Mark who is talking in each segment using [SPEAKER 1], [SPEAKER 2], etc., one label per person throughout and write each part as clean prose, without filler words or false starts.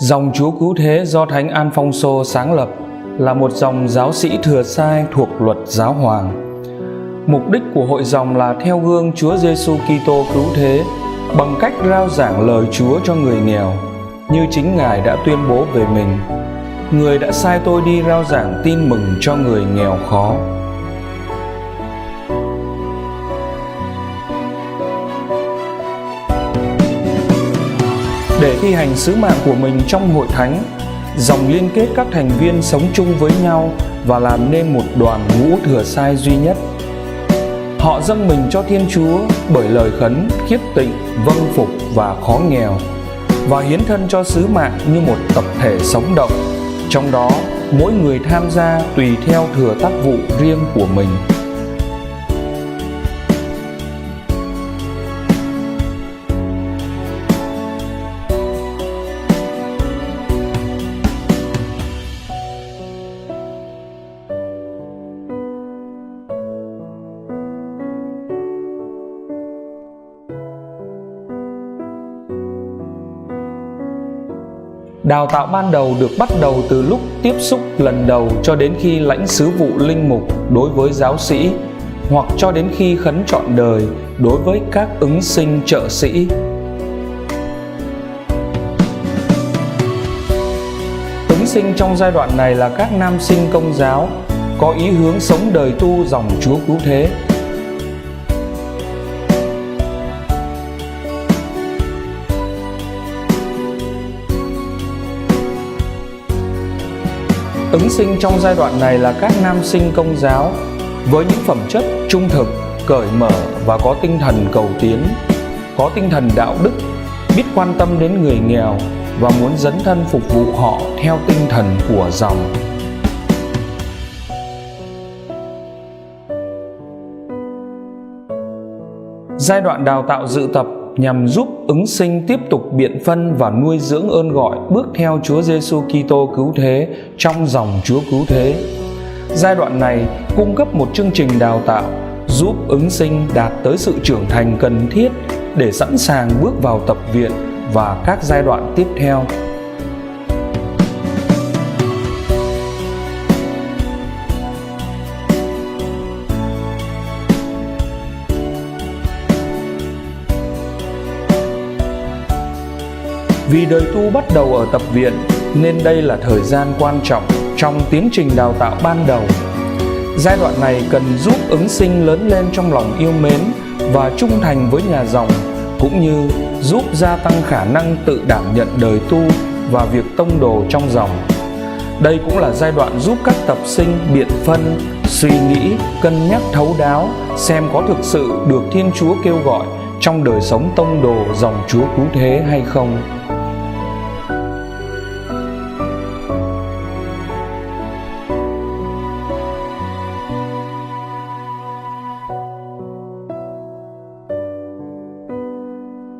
[SPEAKER 1] Dòng Chúa Cứu Thế do Thánh Alphonso sáng lập là một dòng giáo sĩ thừa sai thuộc luật giáo hoàng. Mục đích của hội dòng là theo gương Chúa Giêsu Kitô Cứu Thế bằng cách rao giảng lời Chúa cho người nghèo, như chính Ngài đã tuyên bố về mình: Người đã sai tôi đi rao giảng tin mừng cho người nghèo khó. Để thi hành sứ mạng của mình trong hội thánh, dòng liên kết các thành viên sống chung với nhau và làm nên một đoàn ngũ thừa sai duy nhất. Họ dâng mình cho Thiên Chúa bởi lời khấn, khiếp tịnh, vâng phục và khó nghèo, và hiến thân cho sứ mạng như một tập thể sống động, trong đó mỗi người tham gia tùy theo thừa tác vụ riêng của mình. Đào tạo ban đầu được bắt đầu từ lúc tiếp xúc lần đầu cho đến khi lãnh sứ vụ linh mục đối với giáo sĩ, hoặc cho đến khi khấn trọn đời đối với các ứng sinh trợ sĩ. Ứng sinh trong giai đoạn này là các nam sinh Công giáo có ý hướng sống đời tu dòng Chúa Cứu Thế. Ứng sinh trong giai đoạn này là các nam sinh Công giáo với những phẩm chất trung thực, cởi mở và có tinh thần cầu tiến, có tinh thần đạo đức, biết quan tâm đến người nghèo và muốn dấn thân phục vụ họ theo tinh thần của dòng. Giai đoạn đào tạo dự tập nhằm giúp ứng sinh tiếp tục biện phân và nuôi dưỡng ơn gọi bước theo Chúa Giêsu Kitô Cứu Thế trong dòng Chúa Cứu Thế. Giai đoạn này cung cấp một chương trình đào tạo giúp ứng sinh đạt tới sự trưởng thành cần thiết để sẵn sàng bước vào tập viện và các giai đoạn tiếp theo. Vì đời tu bắt đầu ở tập viện nên đây là thời gian quan trọng trong tiến trình đào tạo ban đầu. Giai đoạn này cần giúp ứng sinh lớn lên trong lòng yêu mến và trung thành với nhà dòng, cũng như giúp gia tăng khả năng tự đảm nhận đời tu và việc tông đồ trong dòng. Đây cũng là giai đoạn giúp các tập sinh biện phân, suy nghĩ, cân nhắc thấu đáo xem có thực sự được Thiên Chúa kêu gọi trong đời sống tông đồ dòng Chúa Cứu Thế hay không.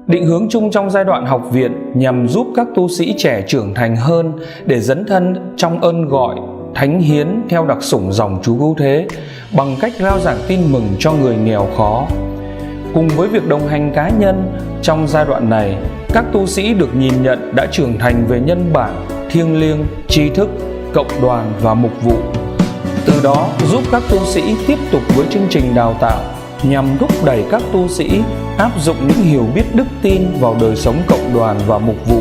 [SPEAKER 1] Định hướng chung trong giai đoạn học viện nhằm giúp các tu sĩ trẻ trưởng thành hơn để dấn thân trong ơn gọi thánh hiến theo đặc sủng dòng Chúa Cứu Thế bằng cách rao giảng tin mừng cho người nghèo khó. Cùng với việc đồng hành cá nhân trong giai đoạn này, các tu sĩ được nhìn nhận đã trưởng thành về nhân bản, thiêng liêng, tri thức, cộng đoàn và mục vụ. Từ đó giúp các tu sĩ tiếp tục với chương trình đào tạo nhằm thúc đẩy các tu sĩ áp dụng những hiểu biết đức tin vào đời sống cộng đoàn và mục vụ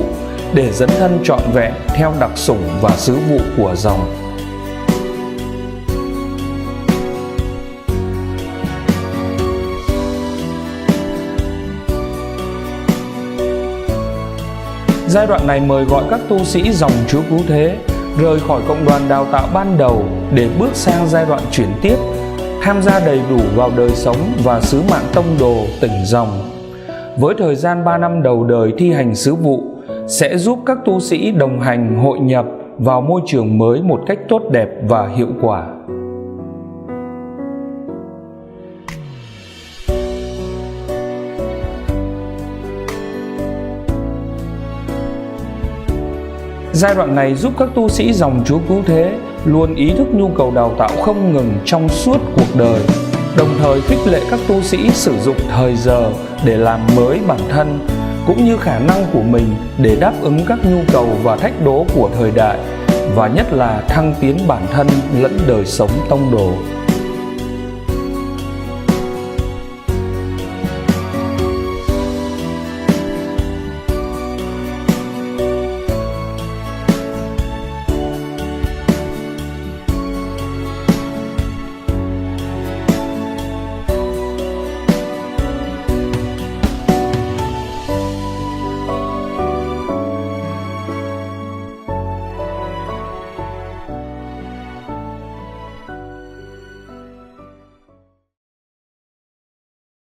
[SPEAKER 1] để dấn thân trọn vẹn theo đặc sủng và sứ vụ của dòng. Giai đoạn này mời gọi các tu sĩ dòng Chúa Cứu Thế rời khỏi cộng đoàn đào tạo ban đầu để bước sang giai đoạn chuyển tiếp, tham gia đầy đủ vào đời sống và sứ mạng tông đồ tỉnh dòng. Với thời gian 3 năm đầu đời thi hành sứ vụ sẽ giúp các tu sĩ đồng hành hội nhập vào môi trường mới một cách tốt đẹp và hiệu quả. Giai đoạn này giúp các tu sĩ dòng Chúa Cứu Thế luôn ý thức nhu cầu đào tạo không ngừng trong suốt cuộc đời, đồng thời khích lệ các tu sĩ sử dụng thời giờ để làm mới bản thân, cũng như khả năng của mình để đáp ứng các nhu cầu và thách đố của thời đại, và nhất là thăng tiến bản thân lẫn đời sống tông đồ.